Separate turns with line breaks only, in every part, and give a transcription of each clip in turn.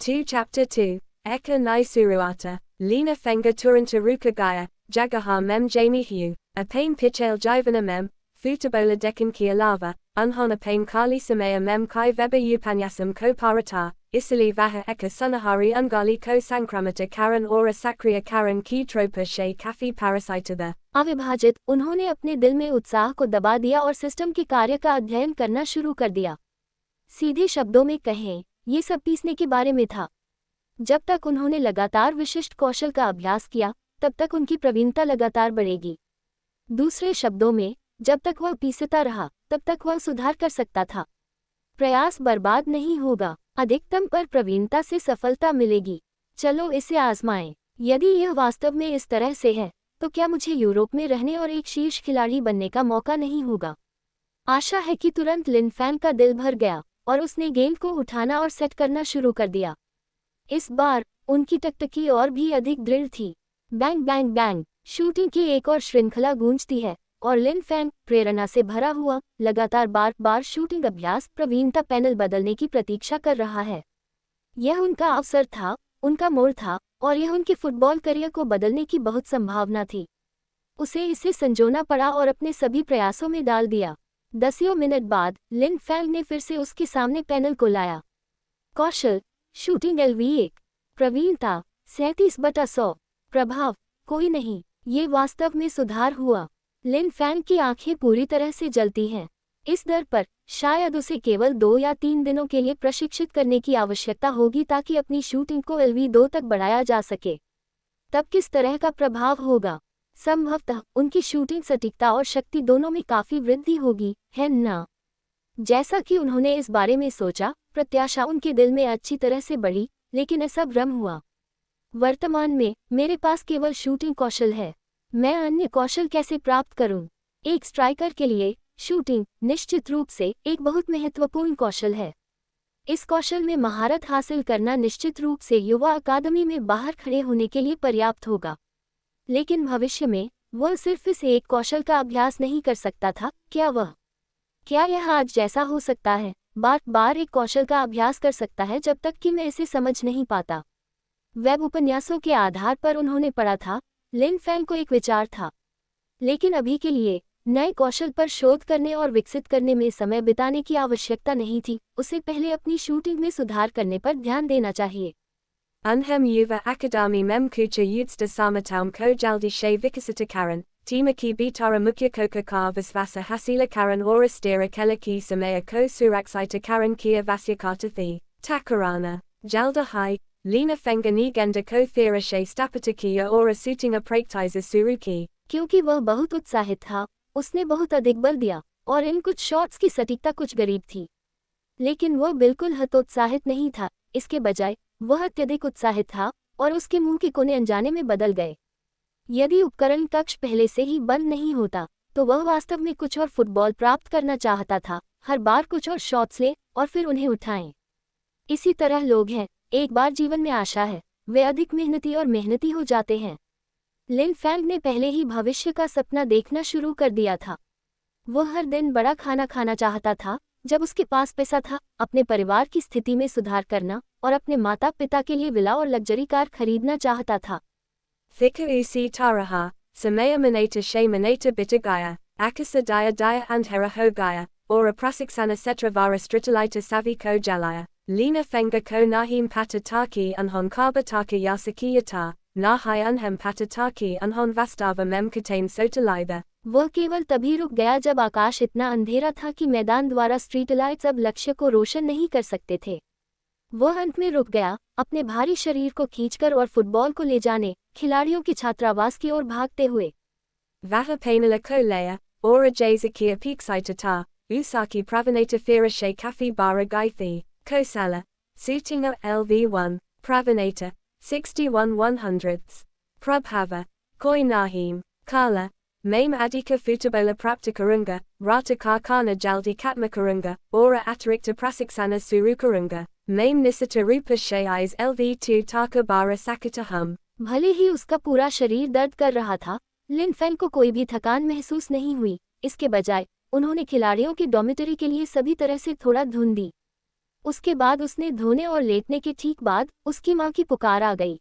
2 Chapter 2, Eka Nai Suruata, Lina Fenga Turanta Ruka Gaya, Jagaha Mem Jamie Hugh, A Pain Pichel Jivana Mem, Futabola Dekan Kia Lava, Unhona Pain Kali Samaya Mem Kai Veba Upanyasam Ko Parata, Isili Vaha Eka Sunahari Ungali Ko Sankramata Karan Ora Sakriya Karan Ki Tropa She Kafi Parasita.
अविभाजित उन्होंने अपने दिल में उत्साह को दबा दिया और सिस्टम के कार्य का अध्ययन करना शुरू कर दिया। सीधे शब्दों में कहें, ये सब पीसने के बारे में था। जब तक उन्होंने लगातार विशिष्ट कौशल का अभ्यास किया, तब तक उनकी प्रवीणता लगातार बढ़ेगी। दूसरे शब्दों में, जब तक वह पीसता रहा, तब तक वह सुधार कर सकता था। प्रयास बर्बाद नहीं होगा, अधिकतम पर प्रवीणता से सफलता मिलेगी। चलो इसे आजमाएं। यदि यह वास्तव में इस तरह से है, तो क्या मुझे यूरोप में रहने और एक शीर्ष खिलाड़ी बनने का मौका नहीं होगा? आशा है कि तुरंत लिन फैन का दिल भर गया और उसने गेंद को उठाना और सेट करना शुरू कर दिया। इस बार उनकी टकटकी और भी अधिक दृढ़ थी। बैंग बैंग बैंग, शूटिंग की एक और श्रृंखला गूंजती है और लिन फैन प्रेरणा से भरा हुआ लगातार बार बार शूटिंग अभ्यास प्रवीणता पैनल बदलने की प्रतीक्षा कर रहा है। यह उनका अवसर था, उनका मोड़ था और यह उनके फुटबॉल करियर को बदलने की बहुत संभावना थी। उसे इसे संजोना पड़ा और अपने सभी प्रयासों में डाल दिया। 10 मिनट बाद लिन फैंग ने फिर से उसके सामने पैनल को लाया। कौशल, शूटिंग LV1, प्रवीणता 37/100, प्रभाव कोई नहीं। ये वास्तव में सुधार हुआ। लिन फैंग की आंखें पूरी तरह से जलती हैं। इस दर पर शायद उसे केवल 2 या 3 दिनों के लिए प्रशिक्षित करने की आवश्यकता होगी ताकि अपनी शूटिंग को LV2 तक बढ़ाया जा सके। तब किस तरह का प्रभाव होगा? संभवतः उनकी शूटिंग सटीकता और शक्ति दोनों में काफी वृद्धि होगी, है ना? जैसा कि उन्होंने इस बारे में सोचा, प्रत्याशा उनके दिल में अच्छी तरह से बढ़ी, लेकिन ऐसा भ्रम हुआ। वर्तमान में मेरे पास केवल शूटिंग कौशल है। मैं अन्य कौशल कैसे प्राप्त करूं? एक स्ट्राइकर के लिए शूटिंग निश्चित रूप से एक बहुत महत्वपूर्ण कौशल है। इस कौशल में महारत हासिल करना निश्चित रूप से युवा अकादमी में बाहर खड़े होने के लिए पर्याप्त होगा। लेकिन भविष्य में वह सिर्फ इस एक कौशल का अभ्यास नहीं कर सकता था। क्या यह आज जैसा हो सकता है? बार बार एक कौशल का अभ्यास कर सकता है जब तक कि मैं इसे समझ नहीं पाता। वेब उपन्यासों के आधार पर उन्होंने पढ़ा था, लिन फैंग को एक विचार था। लेकिन अभी के लिए नए कौशल पर शोध करने और विकसित करने में समय बिताने की आवश्यकता नहीं थी। उसे पहले अपनी शूटिंग में सुधार करने पर ध्यान देना चाहिए।
Unhem Yuva Akadami Mem Kucha Yudsta Samataum Ko Jaldi She Vikasita Karan, Tima Ki Bitara Mukya Koka Ka Visvasa Hasila Karan Ora Stira Kela Ki Samaya Ko Suraksita Karan Kia Vasyakata Thi, Takarana, Jalda Hai, Lina Fenga Ni Genda Ko Thera She Stapata Kia Ora Sutinga Praktiza Suruki.
क्योंकि वह बहुत उत्साहित था, उसने बहुत अधिक बल दिया और इन कुछ शॉट्स की सटीकता कुछ गरीब थी। लेकिन वह बिल्कुल हतोत्साहित नहीं था, इसके बजाय वह अत्यधिक उत्साहित था और उसके मुंह के कोने अनजाने में बदल गए। यदि उपकरण कक्ष पहले से ही बंद नहीं होता, तो वह वास्तव में कुछ और फुटबॉल प्राप्त करना चाहता था। हर बार कुछ और शॉट्स ले और फिर उन्हें उठाएं। इसी तरह लोग हैं, एक बार जीवन में आशा है, वे अधिक मेहनती और मेहनती हो जाते हैं। लिन फैंग ने पहले ही भविष्य का सपना देखना शुरू कर दिया था। वह हर दिन बड़ा खाना खाना चाहता था जब उसके पास पैसा था, अपने परिवार की स्थिति में सुधार करना और अपने माता पिता के लिए विला और लग्जरी कार खरीदना चाहता था।
Thika Usi Taraha, Samaya Manata She Manata Bitagaya, Akasa Daya Daya and Hera Hogaya, Ora Prasiksana Setravara Stritalita Saviko Jalaya, Lina Fenga Ko Nahim Patataki Unhon Karbataka Yasakiyata, Nahai Unhem Patataki Unhon Vastava Mem Katain Sotalitha.
वह केवल तभी रुक गया जब आकाश इतना अंधेरा था कि मैदान द्वारा स्ट्रीट लाइट्स अब लक्ष्य को रोशन नहीं कर सकते थे। वह अंत में रुक गया, अपने भारी शरीर को खींचकर और फुटबॉल को ले जाने खिलाड़ियों की छात्रावास की ओर भागते हुए।
Vaha Painala Kolea, Ora Jazakia Peaksaitata, Usaki Pravanata Thera She Kafi Bara Gaithi, Kosala, Sutinga LV1, Pravanata, 61/100ths, Prabhava, Koi Nahim, Kala, Mame Adika Futabola Praptakarunga, Rata Karkana Jaldi Katmakarunga, Ora Atarikta Prasiksana Surukarunga, Mame Nisita Rupa Shayais LV2 Taka Bara Sakata Hum.
भले ही उसका पूरा शरीर दर्द कर रहा था, लिन Fang को कोई भी थकान महसूस नहीं हुई। इसके बजाय उन्होंने खिलाड़ियों के डॉमिटरी के लिए सभी तरह से थोड़ा धुन दी। उसके बाद उसने धोने और लेटने के ठीक बाद उसकी माँ की पुकार आ गई।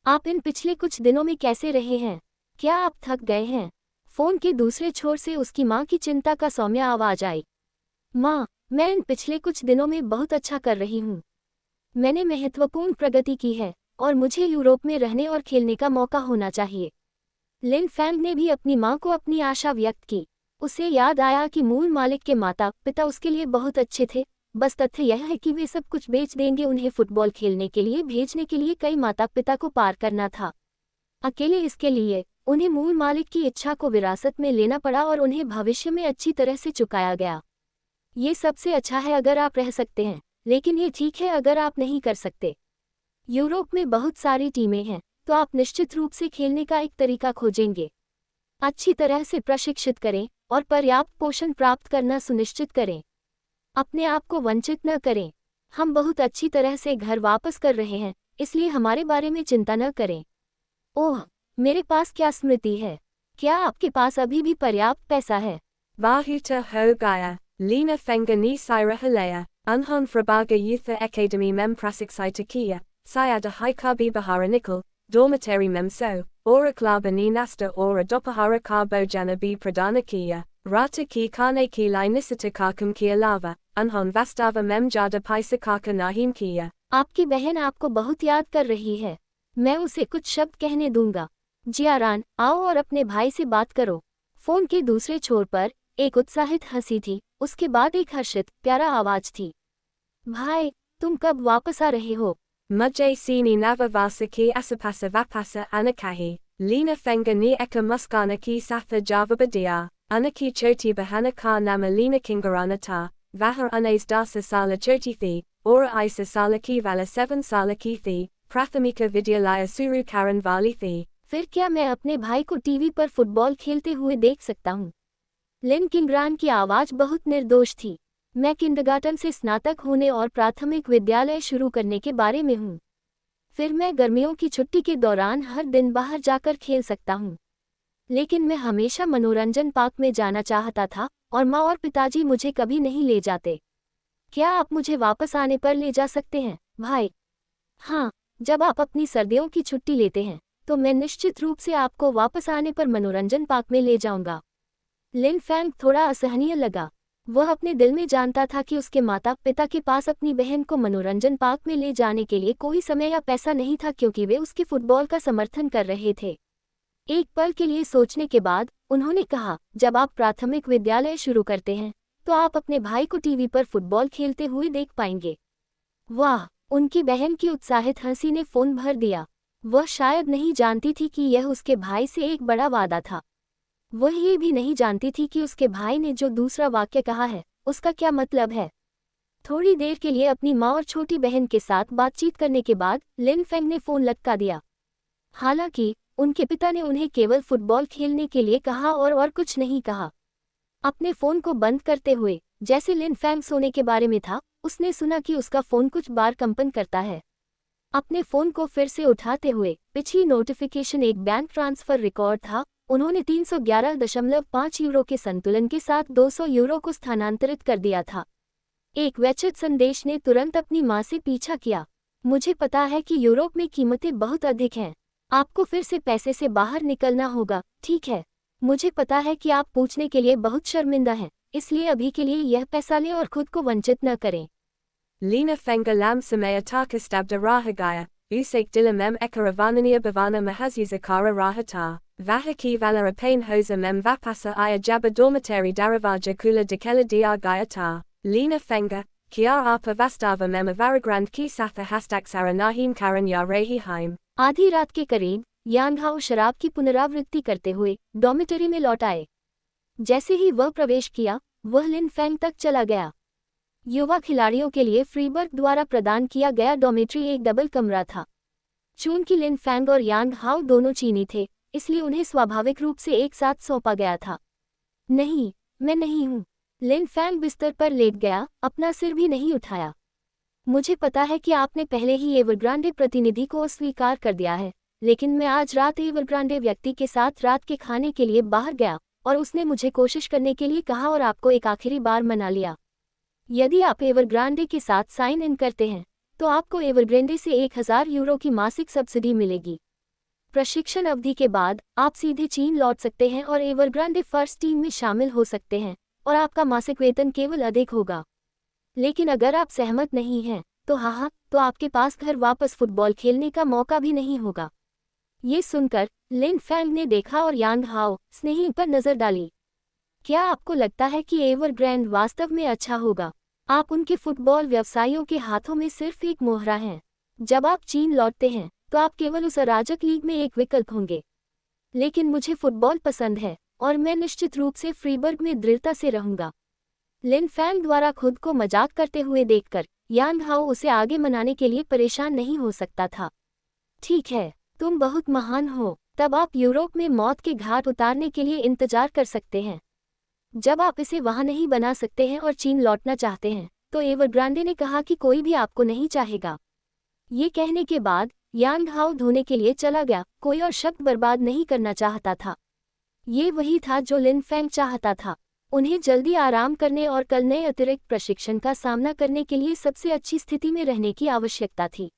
आप इन पिछले कुछ दिनों में कैसे रहे हैं? क्या आप थक गए हैं? फोन के दूसरे छोर से उसकी माँ की चिंता का सौम्य आवाज आई। माँ, मैं इन पिछले कुछ दिनों में बहुत अच्छा कर रही हूँ। मैंने महत्वपूर्ण प्रगति की है और मुझे यूरोप में रहने और खेलने का मौका होना चाहिए। लिन फैंग ने भी अपनी माँ को अपनी आशा व्यक्त की। उसे याद आया कि मूल मालिक के माता पिता उसके लिए बहुत अच्छे थे, बस तथ्य यह है कि वे सब कुछ बेच देंगे। उन्हें फुटबॉल खेलने के लिए भेजने के लिए कई माता पिता को पार करना था। अकेले इसके लिए उन्हें मूल मालिक की इच्छा को विरासत में लेना पड़ा और उन्हें भविष्य में अच्छी तरह से चुकाया गया। ये सबसे अच्छा है अगर आप रह सकते हैं, लेकिन ये ठीक है अगर आप नहीं कर सकते। यूरोप में बहुत सारी टीमें हैं, तो आप निश्चित रूप से खेलने का एक तरीका खोजेंगे। अच्छी तरह से प्रशिक्षित करें और पर्याप्त पोषण प्राप्त करना सुनिश्चित करें। अपने आप को वंचित न करें। हम बहुत अच्छी तरह से घर वापस कर रहे हैं, इसलिए हमारे बारे में चिंता न करें। ओह, मेरे पास क्या स्मृति है? क्या आपके पास अभी भी पर्याप्त पैसा है?
Vahuta ho Gaia, Lina Fenga ni Syra Halea, Unhon Frabaga Youth Academy Mem Prasiksaitakia, Syada Haikabi Bahara Nickel, Dormitory Mem So, Ora Klaba ni Nasta Ora Dopahara Karbo Jana B Pradana Kia, Rata ki Kane ki Linisita Kakam Kia Lava, Unhon Vastava Mem Jada Paisa Kaka Nahim Kia.
आपकी बहन आपको बहुत याद कर रही है। मैं उसे कुछ शब्द कहने दूंगा। जियारान, आओ और अपने भाई से बात करो। फोन के दूसरे छोर पर एक उत्साहित हंसी थी, उसके बाद एक हर्षित प्यारा आवाज थी। भाई, तुम कब वापस आ रहे हो?
Mujay Sini Nava Vasaki Asapasa Vapasa Anakahi, Lina Fenga ni Eka Muskana ki Satha Java Badia, Anaki Choti Bahana Ka Nama Lina Kingaranata, Vahar Unays Dasa Sala Choti Thi, Ora Isa Sala Ki Vala 7 Sala Ki Thi, Prathamika Vidyalaya Suru Karan Vali Thi.
फिर क्या मैं अपने भाई को TV पर football खेलते हुए देख सकता हूँ? लिन किंगरान की आवाज बहुत निर्दोष थी। मैं किंडरगार्टन से स्नातक होने और प्राथमिक विद्यालय शुरू करने के बारे में हूँ। फिर मैं गर्मियों की छुट्टी के दौरान हर दिन बाहर जाकर खेल सकता हूँ। लेकिन मैं हमेशा मनोरंजन पार्क में जाना चाहता था और माँ और पिताजी मुझे कभी नहीं ले जाते। क्या आप मुझे वापस आने पर ले जा सकते हैं, भाई? हाँ, जब आप अपनी सर्दियों की छुट्टी लेते हैं, तो मैं निश्चित रूप से आपको वापस आने पर मनोरंजन पार्क में ले जाऊंगा। लिन फैंग थोड़ा असहनीय लगा। वह अपने दिल में जानता था कि उसके माता पिता के पास अपनी बहन को मनोरंजन पार्क में ले जाने के लिए कोई समय या पैसा नहीं था, क्योंकि वे उसके फुटबॉल का समर्थन कर रहे थे। एक पल के लिए सोचने के बाद उन्होंने कहा, जब आप प्राथमिक विद्यालय शुरू करते हैं, तो आप अपने भाई को टीवी पर फुटबॉल खेलते हुए देख पाएंगे। वाह, उनकी बहन की उत्साहित हंसी ने फोन भर दिया। वह शायद नहीं जानती थी कि यह उसके भाई से एक बड़ा वादा था। वह ये भी नहीं जानती थी कि उसके भाई ने जो दूसरा वाक्य कहा है, उसका क्या मतलब है। थोड़ी देर के लिए अपनी माँ और छोटी बहन के साथ बातचीत करने के बाद लिन फेंग ने फोन लटका दिया। हालांकि उनके पिता ने उन्हें केवल फुटबॉल खेलने के लिए कहा और कुछ नहीं कहा। अपने फोन को बंद करते हुए, जैसे लिन फेंग सोने के बारे में था, उसने सुना कि उसका फोन कुछ बार कंपन करता है। अपने फोन को फिर से उठाते हुए, पिछली नोटिफिकेशन एक बैंक ट्रांसफर रिकॉर्ड था। उन्होंने 311.5 यूरो के संतुलन के साथ 200 यूरो को स्थानांतरित कर दिया था। एक वैचित संदेश ने तुरंत अपनी माँ से पीछा किया। मुझे पता है कि यूरोप में कीमतें बहुत अधिक हैं। आपको फिर से पैसे से बाहर निकलना होगा, ठीक है? मुझे पता है कि आप पूछने के लिए बहुत शर्मिंदा हैं, इसलिए अभी के लिए यह पैसा लें और खुद को वंचित न करें।
Lina Fenga Lam Samaya Taka Stabda Rahagaya, Usake Dilamem Ekaravanania Bhavana Mahazuzakara Rahata, Vahaki Valara Pain Hosa Mem Vapasa Aya Jabba Dormitary Daravaja Kula Dekela Dia Gayata, Lina Fenga, Kiar Apa Vastava Mem Avaragrand Ki Satha Hastaksara Nahim Karan Ya Rehi Haim.
आधी रात के करीब यांगहाओ शराब की पुनरावृत्ति करते हुए dormitory में लौट आए। जैसे ही वह प्रवेश किया, वह लिन फैंग तक चला गया। युवा खिलाड़ियों के लिए फ्रीबर्ग द्वारा प्रदान किया गया डॉर्मिटरी एक डबल कमरा था। चूंकि लिन फैंग और यांग हाओ दोनों चीनी थे, इसलिए उन्हें स्वाभाविक रूप से एक साथ सौंपा गया था। नहीं, मैं नहीं हूँ। लिन फैंग बिस्तर पर लेट गया, अपना सिर भी नहीं उठाया। मुझे पता है कि आपने पहले ही एवरग्रांडे प्रतिनिधि को अस्वीकार कर दिया है, लेकिन मैं आज रात एवरग्रांडे व्यक्ति के साथ रात के खाने के लिए बाहर गया और उसने मुझे कोशिश करने के लिए कहा और आपको एक आखिरी बार मना लिया। यदि आप एवरग्रांडे के साथ साइन इन करते हैं तो आपको एवरग्रांडे से 1000 यूरो की मासिक सब्सिडी मिलेगी। प्रशिक्षण अवधि के बाद आप सीधे चीन लौट सकते हैं और एवरग्रांडे फर्स्ट टीम में शामिल हो सकते हैं और आपका मासिक वेतन केवल अधिक होगा। लेकिन अगर आप सहमत नहीं हैं तो आपके पास घर वापस फुटबॉल खेलने का मौका भी नहीं होगा। ये सुनकर लिन फैंग ने देखा और यांग हाओ स्नेही पर नजर डाली। क्या आपको लगता है कि एवरग्रांडे वास्तव में अच्छा होगा? आप उनके फुटबॉल व्यवसायियों के हाथों में सिर्फ एक मोहरा हैं। जब आप चीन लौटते हैं तो आप केवल उस अराजक लीग में एक विकल्प होंगे। लेकिन मुझे फुटबॉल पसंद है और मैं निश्चित रूप से फ्रीबर्ग में दृढ़ता से रहूंगा। लिन फैंग द्वारा खुद को मजाक करते हुए देखकर यांग हाओ उसे आगे मनाने के लिए परेशान नहीं हो सकता था। ठीक है, तुम बहुत महान हो, तब आप यूरोप में मौत के घाट उतारने के लिए इंतजार कर सकते हैं। जब आप इसे वहां नहीं बना सकते हैं और चीन लौटना चाहते हैं तो एवरग्रांडे ने कहा कि कोई भी आपको नहीं चाहेगा। ये कहने के बाद यांग हाओ धोने के लिए चला गया। कोई और शब्द बर्बाद नहीं करना चाहता था। ये वही था जो लिन फैंग चाहता था। उन्हें जल्दी आराम करने और कल नए अतिरिक्त प्रशिक्षण का सामना करने के लिए सबसे अच्छी स्थिति में रहने की आवश्यकता थी।